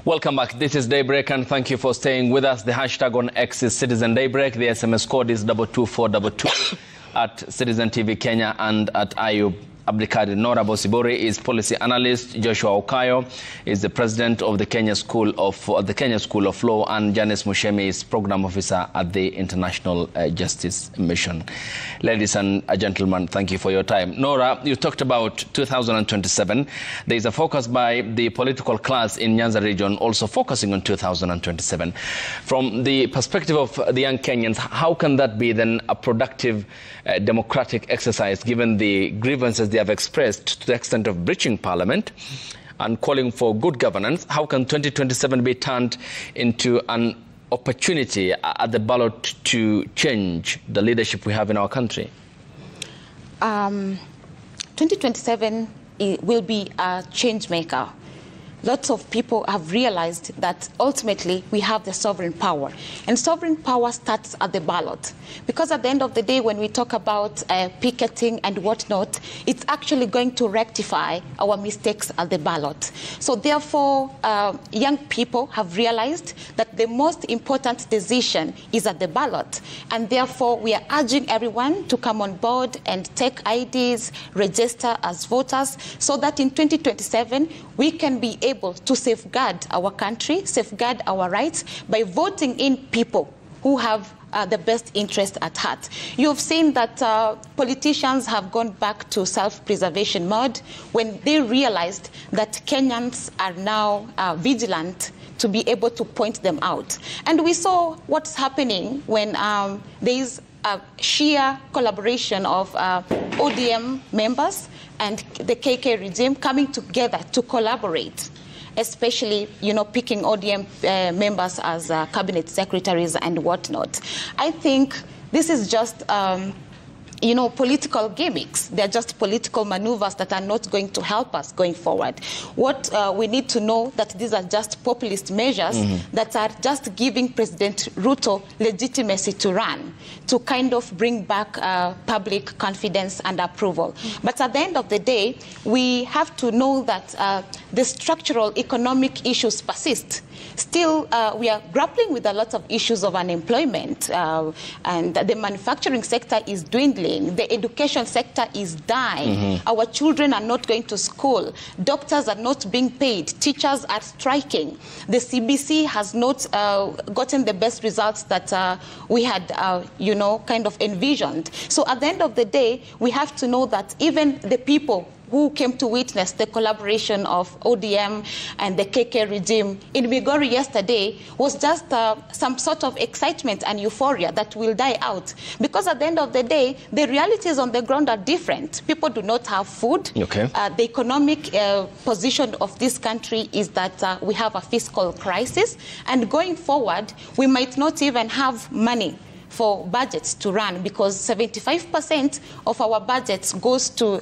Welcome back. This is Daybreak, and thank you for staying with us. The hashtag on X is Citizen Daybreak. The SMS code is 22422 at Citizen TV Kenya and at Ayub Abdikadir. Nora Bosibori is policy analyst. Joshua Okayo is the president of the Kenya School of Law, and Janice Mushemi is program officer at the International Justice Mission. Ladies and gentlemen, thank you for your time. Nora, you talked about 2027. There is a focus by the political class in Nyanza region also focusing on 2027. From the perspective of the young Kenyans, how can that be then a productive democratic exercise given the grievances they have expressed to the extent of breaching parliament and calling for good governance? How can 2027 be turned into an opportunity at the ballot to change the leadership we have in our country? 2027 will be a change maker. Lots of people have realized that ultimately we have the sovereign power. And sovereign power starts at the ballot. Because at the end of the day, when we talk about picketing and whatnot, it's actually going to rectify our mistakes at the ballot. So therefore, young people have realized that the most important decision is at the ballot. And therefore, we are urging everyone to come on board and take IDs, register as voters, so that in 2027, we can be able to safeguard our country, safeguard our rights by voting in people who have the best interest at heart. You've seen that politicians have gone back to self-preservation mode when they realized that Kenyans are now vigilant to be able to point them out. And we saw what's happening when there is a sheer collaboration of ODM members and the KK regime coming together to collaborate, especially, picking ODM members as cabinet secretaries and whatnot. I think this is just, political gimmicks. They're just political maneuvers that are not going to help us going forward. What we need to know that these are just populist measures that are just giving President Ruto legitimacy to run, to kind of bring back public confidence and approval. But at the end of the day, we have to know that the structural economic issues persist. Still, we are grappling with a lot of issues of unemployment, and the manufacturing sector is dwindling. The education sector is dying. Our children are not going to school. Doctors are not being paid. Teachers are striking. The CBC has not gotten the best results that we had, kind of envisioned. So at the end of the day, we have to know that even the people who came to witness the collaboration of ODM and the KK regime in Migori yesterday was just some sort of excitement and euphoria that will die out. Because at the end of the day, the realities on the ground are different. People do not have food. Okay. The economic position of this country is that we have a fiscal crisis. And going forward, we might not even have money for budgets to run, because 75% of our budgets goes to,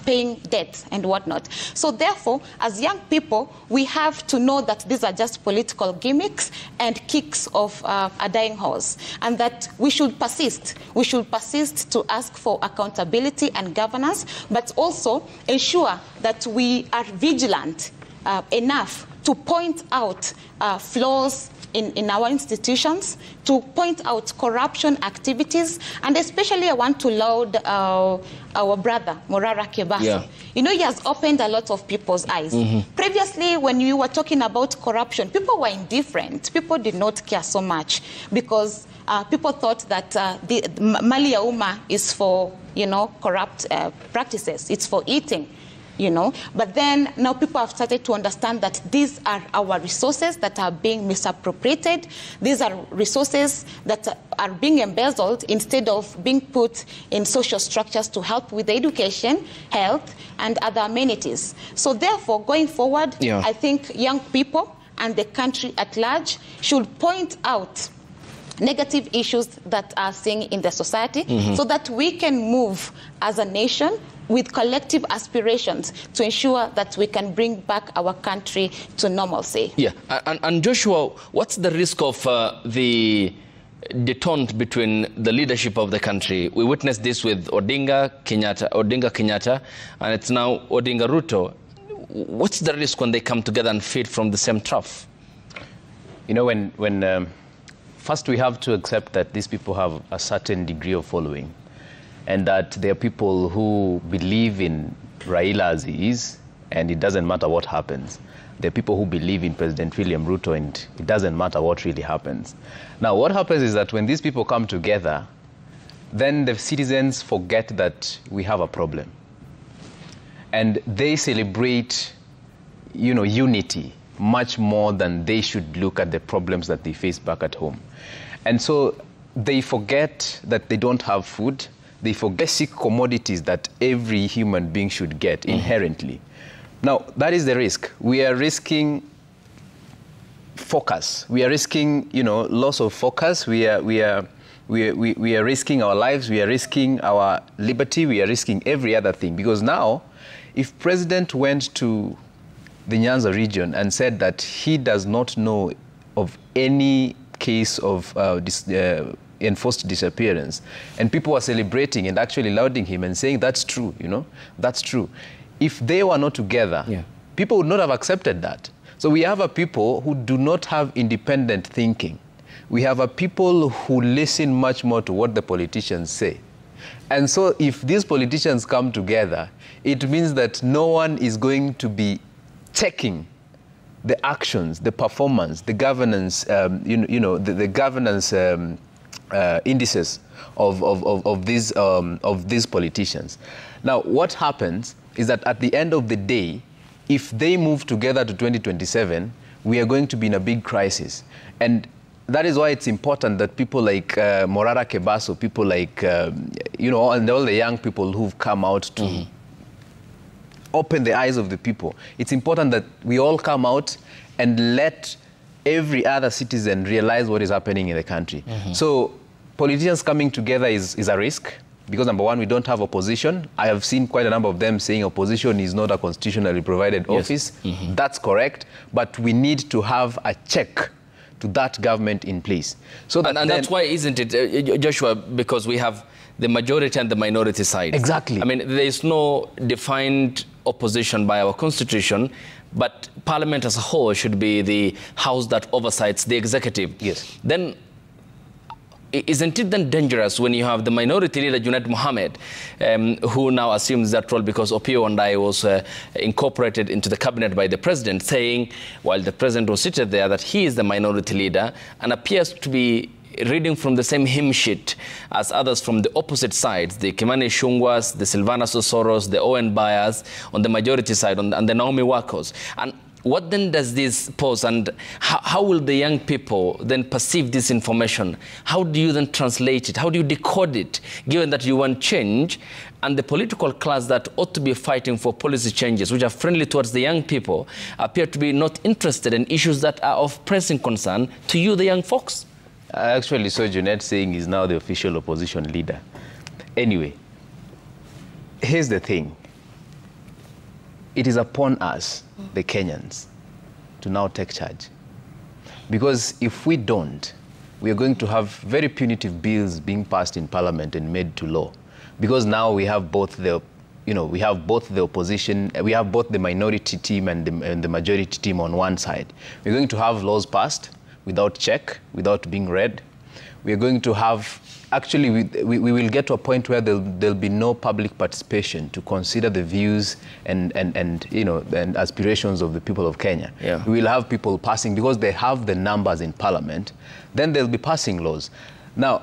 paying debt and whatnot. So therefore, as young people, we have to know that these are just political gimmicks and kicks of a dying horse, and that we should persist. We should persist to ask for accountability and governance, but also ensure that we are vigilant enough to point out flaws in our institutions, to point out corruption activities, and especially I want to laud our brother, Morara Kebasi. Yeah. He has opened a lot of people's eyes. Previously, when you were talking about corruption, people were indifferent. People did not care so much because people thought that the Mali ya Umma is for, corrupt practices. It's for eating. But then now people have started to understand that these are our resources that are being misappropriated. These are resources that are being embezzled instead of being put in social structures to help with education, health, and other amenities. So therefore, going forward, I think young people and the country at large should point out negative issues that are seen in the society so that we can move as a nation with collective aspirations to ensure that we can bring back our country to normalcy. Yeah, and Joshua, what's the risk of the detente between the leadership of the country? We witnessed this with Odinga Kenyatta, and it's now Odinga Ruto. what's the risk when they come together and feed from the same trough? You know, when first we have to accept that these people have a certain degree of following, and that there are people who believe in Raila as he is, and it doesn't matter what happens. There are people who believe in President William Ruto, and it doesn't matter what really happens. Now, what happens is that when these people come together, then the citizens forget that we have a problem. And they celebrate, you know, unity much more than they should look at the problems that they face back at home. And so they forget that they don't have food. They forget basic commodities that every human being should get inherently. Now, that is the risk. We are risking focus. We are risking, you know, loss of focus. We are risking our lives. We are risking our liberty. We are risking every other thing. Because now, if President went to the Nyanza region and said that he does not know of any case of enforced disappearance, and people were celebrating and actually lauding him and saying that's true, you know, that's true. If they were not together, people would not have accepted that. So we have a people who do not have independent thinking. We have a people who listen much more to what the politicians say. And so if these politicians come together, it means that no one is going to be checking the actions, the performance, the governance, the governance indices of these politicians. Now, what happens is that at the end of the day, if they move together to 2027, we are going to be in a big crisis. And that is why it's important that people like Morara Kebaso, people like, and all the young people who've come out to open the eyes of the people. It's important that we all come out and let every other citizen realize what is happening in the country. So politicians coming together is a risk. Because number one, we don't have opposition. I have seen quite a number of them saying opposition is not a constitutionally provided office. That's correct. But we need to have a check to that government in place. So that and that's why, isn't it, Joshua, because we have the majority and the minority side. Exactly. I mean, there is no defined opposition by our constitution, but Parliament as a whole should be the house that oversights the executive. Yes. Then isn't it then dangerous when you have the minority leader, Junaid Mohammed, who now assumes that role because Opiyo Wandayi was incorporated into the cabinet by the president, saying, while the president was seated there, that he is the minority leader and appears to be reading from the same hymn sheet as others from the opposite sides, the Kimani Ichung'was, the Silvanus Osoros, the Owen Bayers on the majority side, and the Naomi Wakos. And what then does this pose, and how will the young people then perceive this information? How do you then translate it? How do you decode it, given that you want change, and the political class that ought to be fighting for policy changes, which are friendly towards the young people, appear to be not interested in issues that are of pressing concern to you, the young folks? I actually saw Junaid saying he's now the official opposition leader. Anyway, here's the thing. It is upon us, the Kenyans, to now take charge. Because if we don't, we are going to have very punitive bills being passed in Parliament and made to law. Because now we have both the, we have both the opposition, we have both the minority team and the majority team on one side. We're going to have laws passed without check, without being read. We're going to have, actually, we will get to a point where there'll be no public participation to consider the views and aspirations of the people of Kenya. Yeah. We will have people passing, because they have the numbers in Parliament, then they'll be passing laws. Now,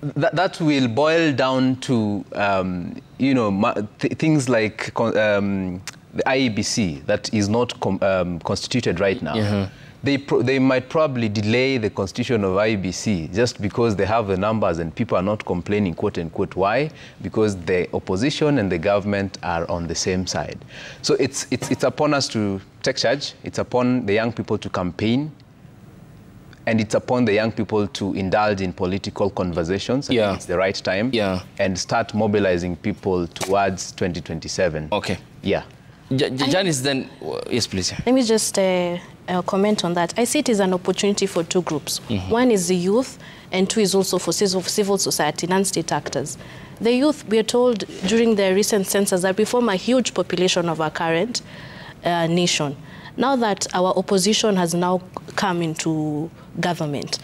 that will boil down to, things like the IEBC that is not constituted right now. They might probably delay the constitution of IEBC just because they have the numbers and people are not complaining, quote unquote. Why? Because the opposition and the government are on the same side. So it's upon us to take charge. It's upon the young people to campaign. And it's upon the young people to indulge in political conversations. I think it's the right time. And start mobilizing people towards 2027. Okay. Yeah. Janice, then, yes, please. Let me just comment on that. I see it as an opportunity for two groups. One is the youth, and two is also for civil society, non-state actors. The youth, we are told during the recent census that we form a huge population of our current nation. Now that our opposition has now come into government,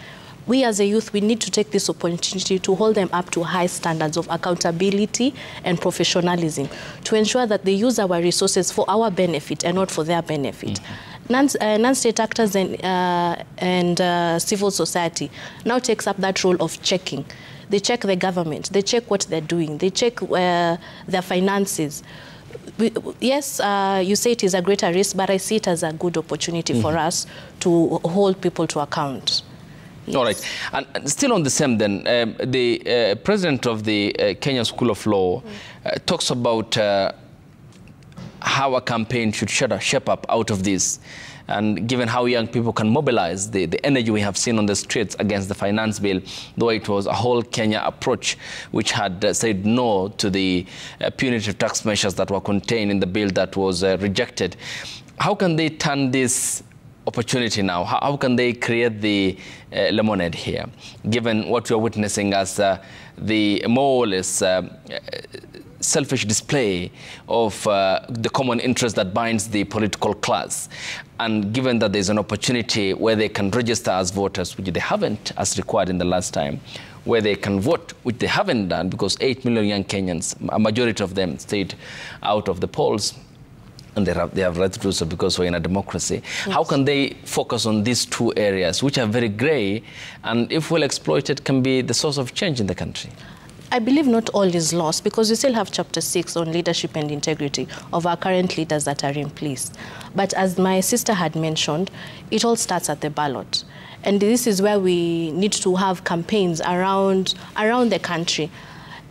we as a youth, we need to take this opportunity to hold them up to high standards of accountability and professionalism to ensure that they use our resources for our benefit and not for their benefit. Non-state actors and civil society now takes up that role of checking. They check the government, they check what they're doing, they check their finances. Yes, you say it is a greater risk, but I see it as a good opportunity for us to hold people to account. Yes. All right. And still on the same then, the president of the Kenya School of Law talks about how a campaign should shape up out of this. And given how young people can mobilize the energy we have seen on the streets against the finance bill, though it was a whole Kenya approach which had said no to the punitive tax measures that were contained in the bill that was rejected. How can they turn this opportunity now? How can they create the lemonade here, given what you're witnessing as the more or less selfish display of the common interest that binds the political class, and given that there's an opportunity where they can register as voters, which they haven't as required in the last time, where they can vote, which they haven't done because 8 million young Kenyans, a majority of them stayed out of the polls, and they have right to do so because we're in a democracy. Yes. How can they focus on these two areas, which are very grey, and if well exploited, can be the source of change in the country? I believe not all is lost because we still have Chapter 6 on leadership and integrity of our current leaders that are in place. But as my sister had mentioned, it all starts at the ballot. And this is where we need to have campaigns around the country,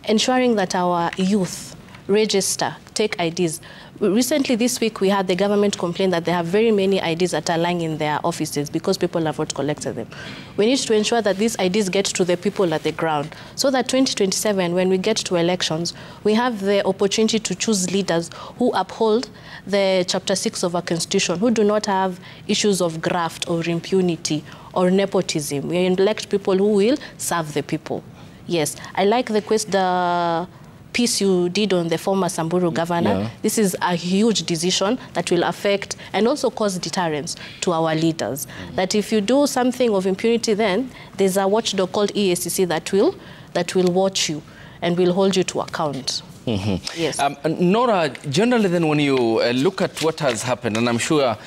ensuring that our youth register, take IDs. Recently this week we had the government complain that they have very many IDs that are lying in their offices because people have not collected them. We need to ensure that these IDs get to the people at the ground so that 2027, when we get to elections, we have the opportunity to choose leaders who uphold the Chapter 6 of our Constitution, who do not have issues of graft or impunity or nepotism. We elect people who will serve the people. Yes, I like the piece you did on the former Samburu governor. Yeah. This is a huge decision that will affect and also cause deterrence to our leaders. That if you do something of impunity, then there's a watchdog called EACC that will watch you and will hold you to account. Yes. Nora, generally then when you look at what has happened, and I'm sure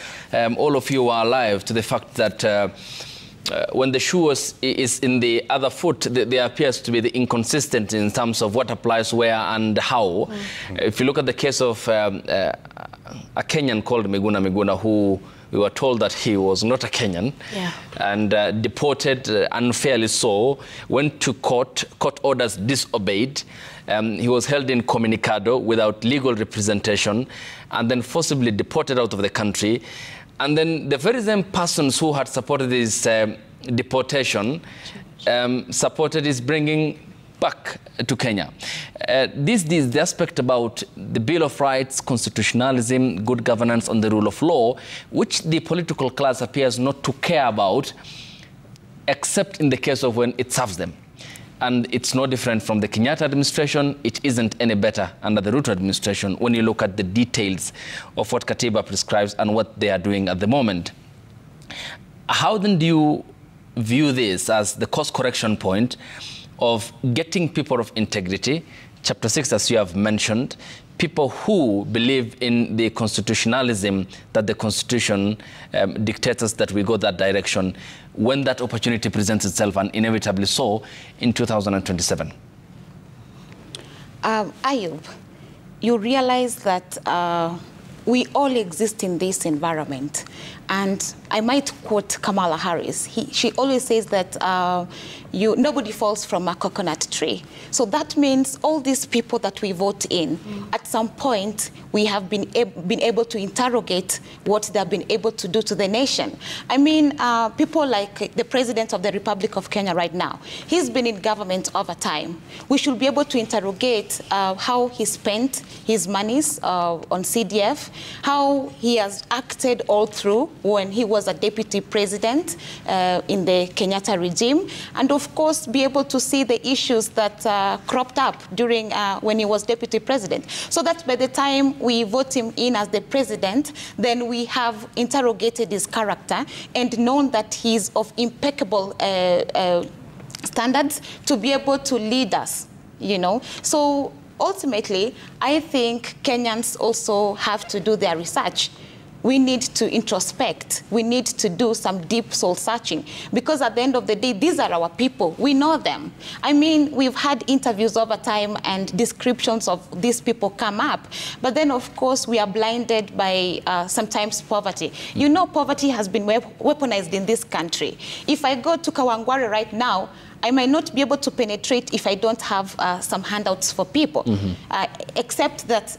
all of you are alive to the fact that when the shoe is in the other foot, there appears to be the inconsistency in terms of what applies where and how. If you look at the case of a Kenyan called Miguna, who we were told that he was not a Kenyan, and deported unfairly so, went to court orders disobeyed. He was held incommunicado without legal representation, and then forcibly deported out of the country. And then the very same persons who had supported his deportation supported his bringing back to Kenya. This is the aspect about the Bill of Rights, constitutionalism, good governance on the rule of law, which the political class appears not to care about, except in the case of when it serves them. And it's no different from the Kenyatta administration. It isn't any better under the Ruto administration when you look at the details of what Katiba prescribes and what they are doing at the moment. How then do you view this as the course correction point of getting people of integrity, Chapter 6, as you have mentioned, people who believe in the constitutionalism that the Constitution dictates us that we go that direction when that opportunity presents itself, and inevitably so, in 2027? Ayub, you realize that we all exist in this environment. And I might quote Kamala Harris. She always says that nobody falls from a coconut tree. So that means all these people that we vote in, at some point, we have been able to interrogate what they've been able to do to the nation. I mean, people like the President of the Republic of Kenya right now, he's been in government over time. We should be able to interrogate how he spent his monies on CDF, how he has acted all through when he was a deputy president in the Kenyatta regime, and of course be able to see the issues that cropped up during when he was deputy president, so that by the time we vote him in as the president, then we have interrogated his character and known that he's of impeccable standards to be able to lead us, you know. So ultimately, I think Kenyans also have to do their research. We need to introspect. We need to do some deep soul searching, because at the end of the day, these are our people. We know them. I mean, we've had interviews over time and descriptions of these people come up. But then, of course, we are blinded by sometimes poverty. You know, poverty has been weaponized in this country. If I go to Kawangware right now, I might not be able to penetrate if I don't have some handouts for people, except that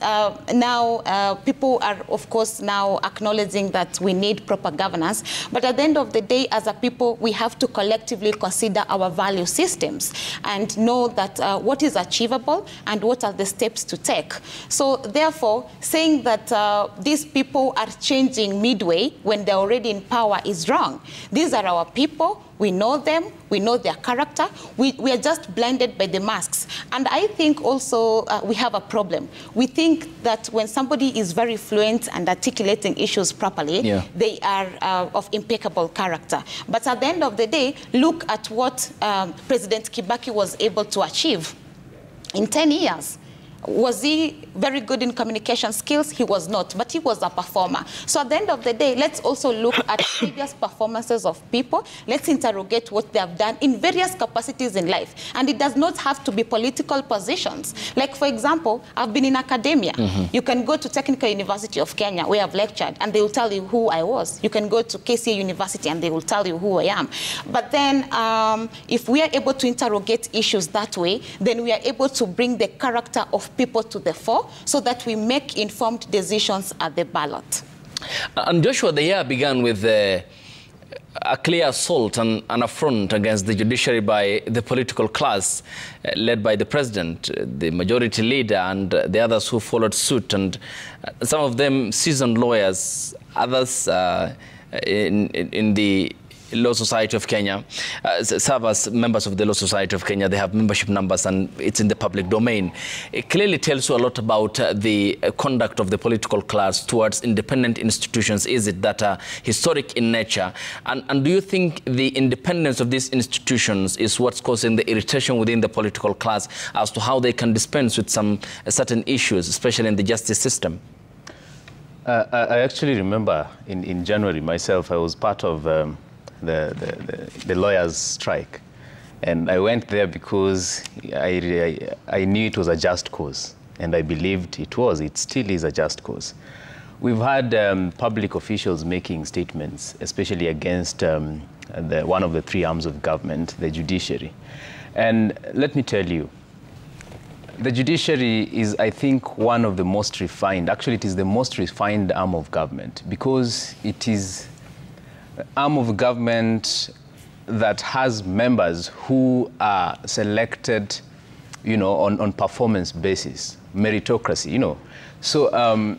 now people are, of course, now acknowledging that we need proper governance. But at the end of the day, as a people, we have to collectively consider our value systems and know that what is achievable and what are the steps to take. So therefore, saying that these people are changing midway when they're already in power is wrong. These are our people. We know them, we know their character, we are just blinded by the masks. And I think also we have a problem. We think that when somebody is very fluent and articulating issues properly, they are of impeccable character. But at the end of the day, look at what President Kibaki was able to achieve in 10 years. Was he very good in communication skills? He was not, but he was a performer. So at the end of the day, let's also look at previous performances of people. Let's interrogate what they have done in various capacities in life. And it does not have to be political positions. Like, for example, I've been in academia. You can go to Technical University of Kenya, where I've lectured, and they will tell you who I was. You can go to KCA University, and they will tell you who I am. But then, if we are able to interrogate issues that way, then we are able to bring the character of people to the fore so that we make informed decisions at the ballot. And Joshua, the year began with a clear assault and an affront against the judiciary by the political class led by the president, the majority leader, and the others who followed suit, and some of them seasoned lawyers, others in the Law Society of Kenya, serve as members of the Law Society of Kenya. They have membership numbers and it's in the public domain. It clearly tells you a lot about the conduct of the political class towards independent institutions. Is it that are historic in nature? And do you think the independence of these institutions is what's causing the irritation within the political class as to how they can dispense with some certain issues, especially in the justice system? I actually remember in January myself, I was part of the lawyers' strike, and I went there because I knew it was a just cause, and I believed it was. It still is a just cause. We've had public officials making statements, especially against one of the three arms of government, the judiciary. And let me tell you, the judiciary is, I think, one of the most refined. Actually, it is the most refined arm of government, because it is arm of government that has members who are selected, you know, on performance basis, meritocracy, you know. So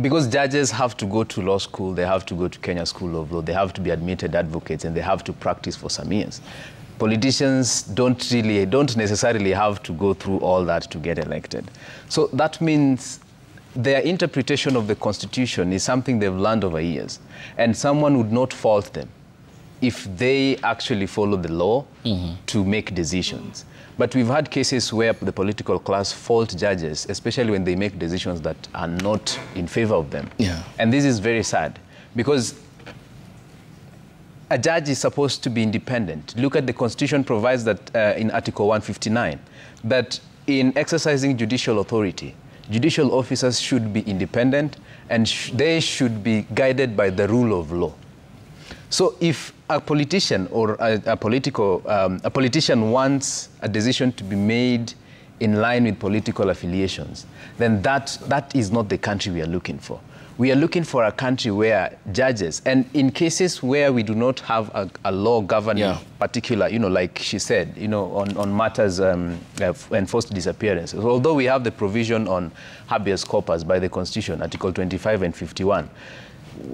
because judges have to go to law school, they have to go to Kenya School of Law, they have to be admitted advocates, and they have to practice for some years. Politicians don't necessarily have to go through all that to get elected. So that means their interpretation of the Constitution is something they've learned over years. And someone would not fault them if they actually follow the law to make decisions. But we've had cases where the political class fault judges, especially when they make decisions that are not in favor of them. And this is very sad, because a judge is supposed to be independent. Look at the Constitution provides that in Article 159, that in exercising judicial authority, judicial officers should be independent, and they should be guided by the rule of law. So if a politician or a politician wants a decision to be made in line with political affiliations, then that is not the country we are looking for. We are looking for a country where judges, and in cases where we do not have a law governing particular, like she said, on matters enforced disappearances, although we have the provision on habeas corpus by the Constitution, Article 25 and 51,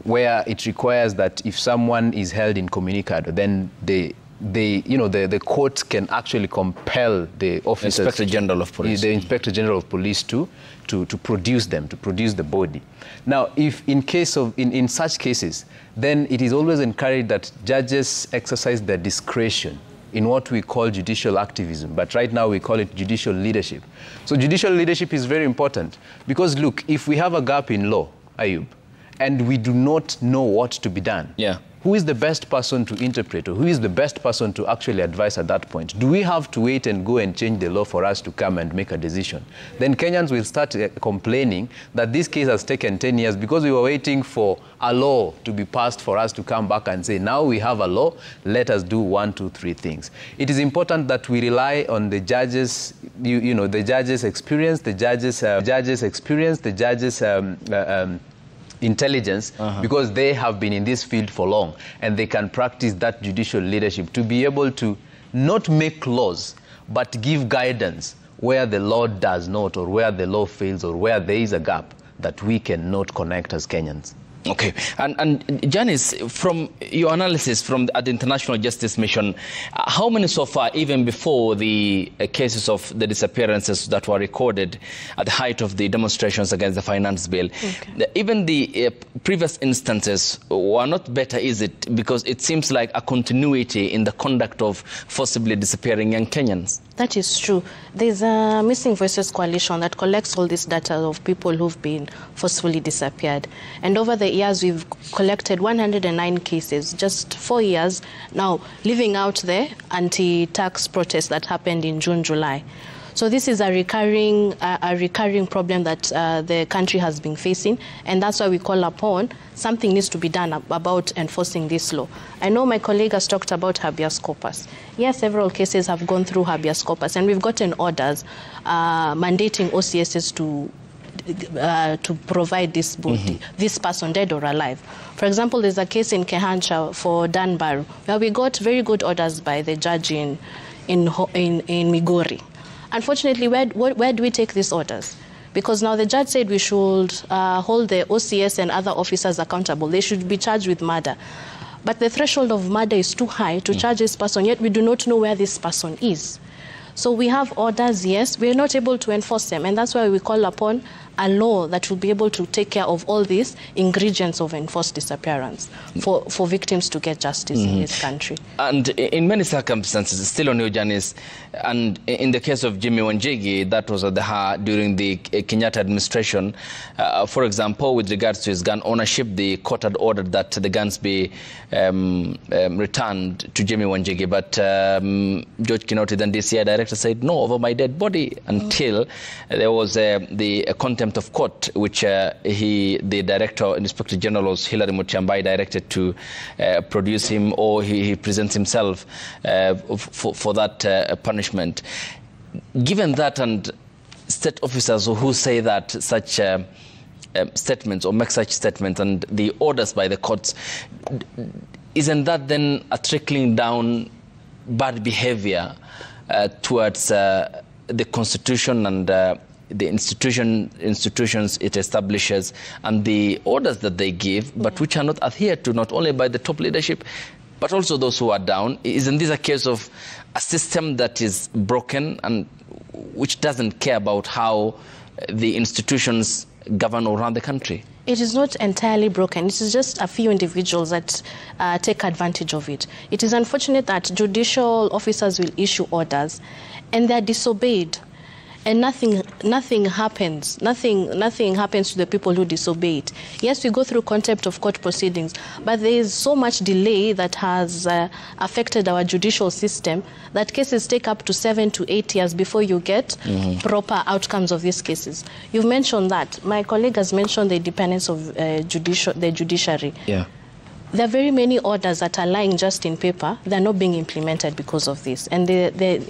where it requires that if someone is held incommunicado, then the court can actually compel the officers, Inspector General of Police, the Inspector General of Police to produce them, to produce the body. Now, if in such cases, then it is always encouraged that judges exercise their discretion in what we call judicial activism, but right now we call it judicial leadership. So judicial leadership is very important because, look, if we have a gap in law, Ayub, and we do not know what to be done, who is the best person to interpret, or who is the best person to actually advise at that point? Do we have to wait and go and change the law for us to come and make a decision? Then Kenyans will start complaining that this case has taken 10 years because we were waiting for a law to be passed for us to come back and say, now we have a law, let us do 1, 2, 3 things. It is important that we rely on the judges, the judges' experience, the judges' intelligence, because they have been in this field for long and they can practice that judicial leadership to be able to not make laws but give guidance where the law does not, or where the law fails, or where there is a gap that we cannot connect as Kenyans. Okay, and Janice, from your analysis at the International Justice Mission, how many so far, even before the cases of the disappearances that were recorded at the height of the demonstrations against the finance bill, even the previous instances were not better, is it? Because it seems like a continuity in the conduct of forcibly disappearing young Kenyans. That is true. There's a Missing Voices Coalition that collects all this data of people who've been forcefully disappeared. And over the years, we've collected 109 cases, just 4 years now, living out the anti-tax protests that happened in June, July. So this is a recurring problem that the country has been facing, and that's why we call upon something needs to be done about enforcing this law. I know my colleague has talked about habeas corpus. Yes, several cases have gone through habeas corpus, and we've gotten orders mandating OCSs to provide this body, this person, dead or alive. For example, there's a case in Kehancha for Dan Baru, where we got very good orders by the judge in Migori. Unfortunately, where do we take these orders? Because now the judge said we should hold the OCS and other officers accountable. They should be charged with murder. But the threshold of murder is too high to charge this person, yet we do not know where this person is. So we have orders, yes, we are not able to enforce them, and that's why we call upon a law that will be able to take care of all these ingredients of enforced disappearance for victims to get justice in this country. And in many circumstances, still on your journeys, and in the case of Jimmy Wanjigi, that was at the heart during the Kenyatta administration. For example, with regards to his gun ownership, the court had ordered that the guns be returned to Jimmy Wanjigi, but George Kinoti, then DCI director, said no over my dead body, until there was the contempt of court, which the director, Inspector General Hilary Mutyambai, directed to produce him, or he presents himself for that punishment. Given that, and state officers who say that such statements or make such statements, and the orders by the courts, isn't that then a trickling down bad behavior towards the Constitution and the institutions it establishes, and the orders that they give, but which are not adhered to, not only by the top leadership, but also those who are down? Isn't this a case of a system that is broken and which doesn't care about how the institutions govern or run the country? It is not entirely broken. It is just a few individuals that take advantage of it. It is unfortunate that judicial officers will issue orders and they're disobeyed. And nothing happens. Nothing happens to the people who disobey it. Yes, we go through contempt of court proceedings, but there is so much delay that has affected our judicial system that cases take up to 7 to 8 years before you get proper outcomes of these cases. You've mentioned that. My colleague has mentioned the independence of the judiciary. Yeah. there are very many orders that are lying just in paper. They're not being implemented because of this. And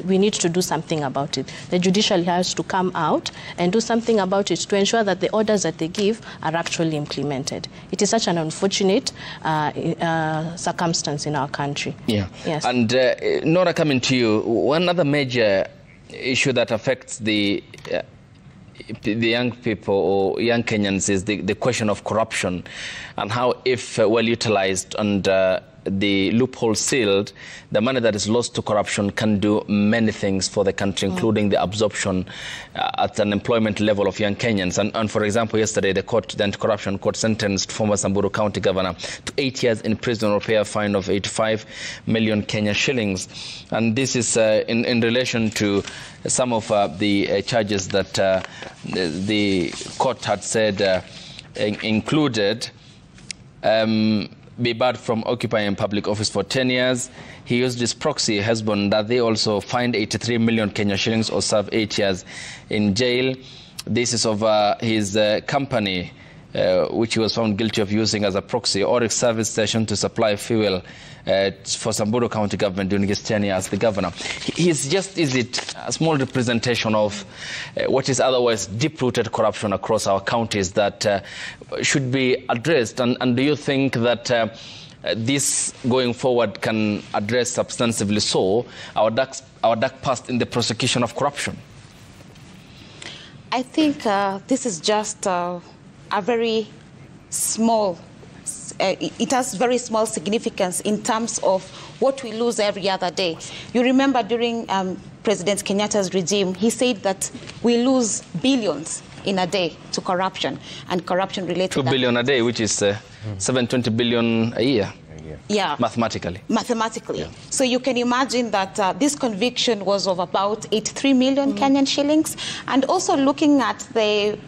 we need to do something about it. The judiciary has to come out and do something about it to ensure that the orders that they give are actually implemented. It is such an unfortunate circumstance in our country. Yeah. Yes. And Nora, coming to you, one other major issue that affects the young people or young Kenyans is the question of corruption, and how, if well utilized and the loophole sealed, the money that is lost to corruption can do many things for the country, including the absorption at an employment level of young Kenyans. And for example, yesterday the anti-corruption court sentenced former Samburu County Governor to 8 years in prison or pay a fine of 85 million Kenya shillings. And this is in relation to some of the charges that the court had said included be barred from occupying public office for 10 years. He used his proxy husband that they also fined 83 million Kenya shillings or serve 8 years in jail. This is of his company, which he was found guilty of using as a proxy, Oryx service station, to supply fuel for Samburu County government during his tenure as the governor. Is it a small representation of what is otherwise deep-rooted corruption across our counties that should be addressed? And do you think that this going forward can address substantively so our dark past in the prosecution of corruption? I think this is just a very small, it has very small significance in terms of what we lose every other day. You remember during President Kenyatta's regime, he said that we lose billions in a day to corruption and corruption-related... 2 billion a day, which is 720 billion a year. Yeah. Mathematically. Yeah. So you can imagine that this conviction was of about 83 million Kenyan shillings. And also looking at the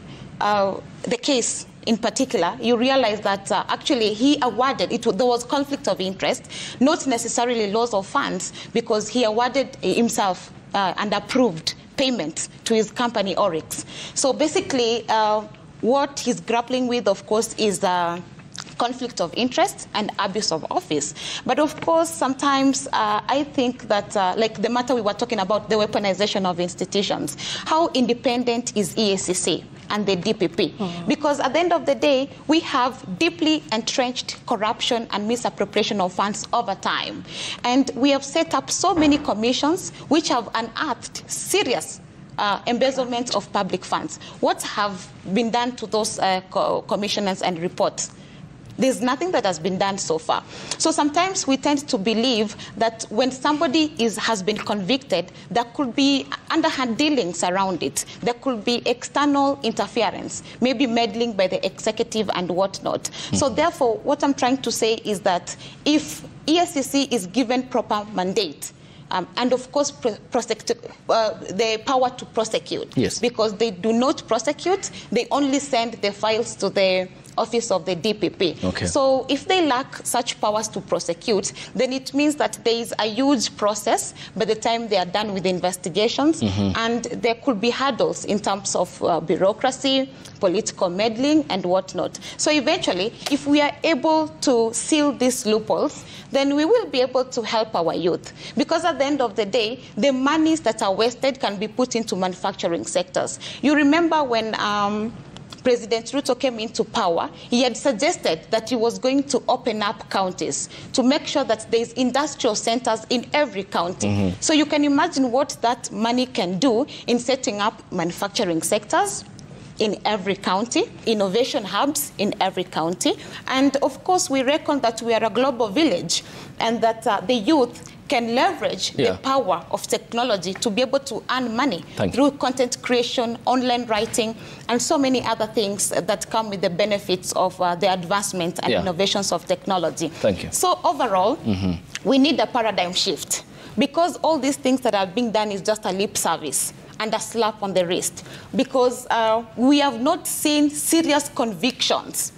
case in particular, you realize that actually he awarded, there was conflict of interest, not necessarily loss of funds, because he awarded himself and approved payment to his company Oryx. So basically, what he's grappling with, of course, is conflict of interest and abuse of office. But of course, sometimes I think that, like the matter we were talking about, the weaponization of institutions, how independent is EACC and the DPP? Because at the end of the day, we have deeply entrenched corruption and misappropriation of funds over time. And we have set up so many commissions which have unearthed serious embezzlement of public funds. What have been done to those commissioners and reports? There's nothing that has been done so far. So sometimes we tend to believe that when somebody has been convicted, there could be underhand dealings around it. There could be external interference, maybe meddling by the executive and whatnot. So therefore, what I'm trying to say is that if EACC is given proper mandate, and of course, the power to prosecute. Yes. Because they do not prosecute, they only send the files to the office of the DPP. Okay. So if they lack such powers to prosecute, then it means that there is a huge process by the time they are done with the investigations, and there could be hurdles in terms of bureaucracy, political meddling, and whatnot. So eventually, if we are able to seal these loopholes, then we will be able to help our youth. Because at the end of the day, the monies that are wasted can be put into manufacturing sectors. You remember when President Ruto came into power, he had suggested that he was going to open up counties to make sure that there's industrial centers in every county. So you can imagine what that money can do in setting up manufacturing sectors in every county, innovation hubs in every county. And of course, we reckon that we are a global village and that the youth can leverage the power of technology to be able to earn money through content creation, online writing, and so many other things that come with the benefits of the advancement and innovations of technology. Thank you. So overall, we need a paradigm shift, because all these things that are being done is just a lip service and a slap on the wrist, because we have not seen serious convictions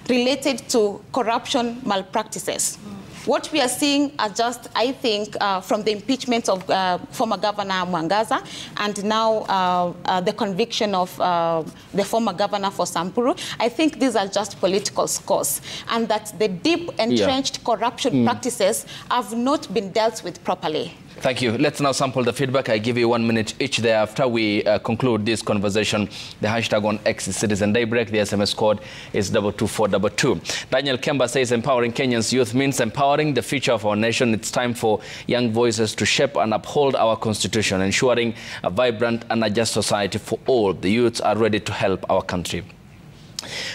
related to corruption malpractices. What we are seeing are just, I think, from the impeachment of former Governor Mwangaza and now the conviction of the former governor for Samburu, I think these are just political scores, and that the deep entrenched corruption practices have not been dealt with properly. Thank you. Let's now sample the feedback. I give you 1 minute each there. After we conclude this conversation, the hashtag on X is Citizen Daybreak. The SMS code is 22422. Daniel Kemba says empowering Kenyans youth means empowering the future of our nation. It's time for young voices to shape and uphold our constitution, ensuring a vibrant and a just society for all. The youths are ready to help our country.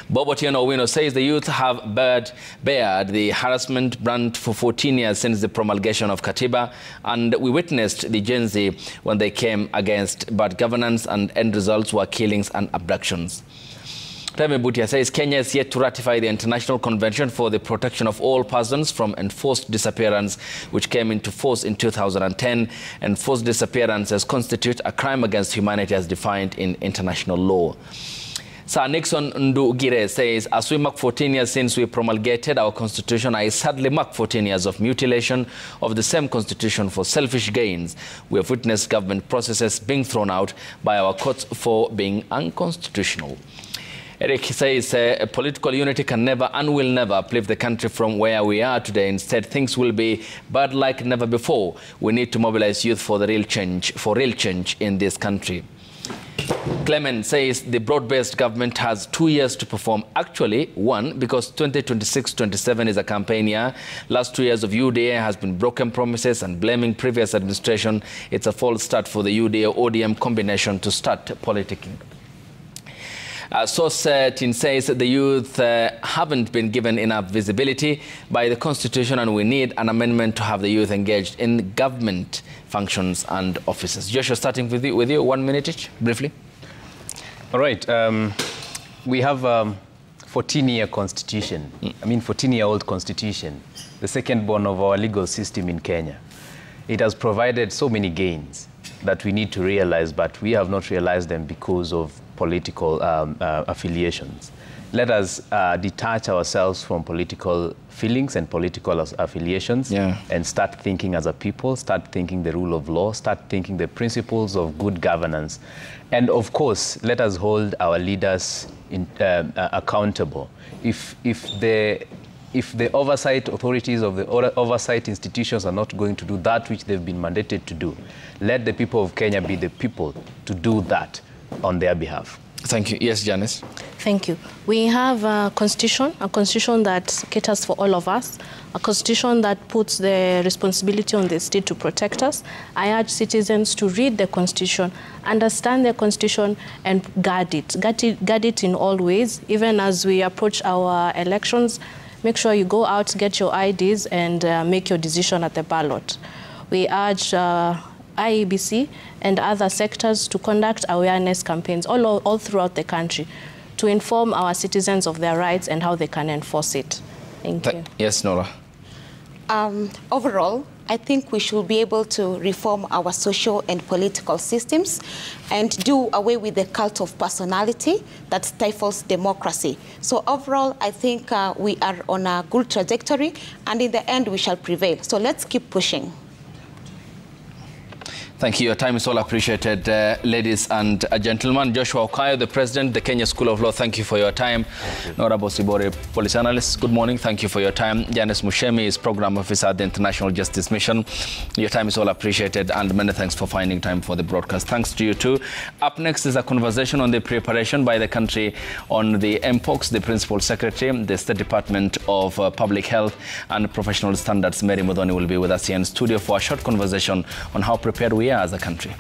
Bob Otieno Owino says the youth have bared the harassment brand for 14 years since the promulgation of Katiba, and we witnessed the Gen Z when they came against bad governance, and end results were killings and abductions. Teme Butia says Kenya is yet to ratify the International Convention for the Protection of All Persons from Enforced Disappearance, which came into force in 2010. Enforced disappearances constitute a crime against humanity as defined in international law. Sir Nixon Ndugire says, as we mark 14 years since we promulgated our constitution, I sadly mark 14 years of mutilation of the same constitution for selfish gains. We have witnessed government processes being thrown out by our courts for being unconstitutional. Eric says, political unity can never and will never uplift the country from where we are today. Instead, things will be bad like never before. We need to mobilize youth for real change in this country. Clement says the broad-based government has 2 years to perform. Actually, 1, because 2026-27 is a campaign year. Last 2 years of UDA has been broken promises and blaming previous administration. It's a false start for the UDA-ODM combination to start politicking. Source Tin says the youth haven't been given enough visibility by the Constitution, and we need an amendment to have the youth engaged in government functions and offices. Joshua, starting with you 1 minute each, briefly. All right. We have 14-year constitution. I mean, 14-year-old constitution, the second born of our legal system in Kenya. It has provided so many gains that we need to realize, but we have not realized them because of political affiliations. Let us detach ourselves from political feelings and political affiliations and start thinking as a people, start thinking the rule of law, start thinking the principles of good governance. And of course, let us hold our leaders accountable. If the oversight authorities of the oversight institutions are not going to do that which they've been mandated to do, let the people of Kenya be the people to do that on their behalf. Thank you. Yes, Janice. Thank you. We have a constitution that caters for all of us, a constitution that puts the responsibility on the state to protect us. I urge citizens to read the constitution, understand the constitution, and guard it in all ways. Even as we approach our elections, make sure you go out, get your IDs, and make your decision at the ballot. We urge IEBC and other sectors to conduct awareness campaigns all throughout the country to inform our citizens of their rights and how they can enforce it. Thank you. Yes, Nora. Overall, I think we should be able to reform our social and political systems and do away with the cult of personality that stifles democracy. So overall, I think we are on a good trajectory, and in the end, we shall prevail. So let's keep pushing. Thank you. Your time is all appreciated, ladies and gentlemen. Joshua Okayo, the president, the Kenya School of Law, thank you for your time. Nora Bosibore, police analyst, good morning. Thank you for your time. Janice Mushemi is program officer at the International Justice Mission. Your time is all appreciated, and many thanks for finding time for the broadcast. Thanks to you too. Up next is a conversation on the preparation by the country on the MPOX, the Principal Secretary, the State Department of Public Health and Professional Standards. Mary Mudhoni will be with us here in studio for a short conversation on how prepared we are as a country.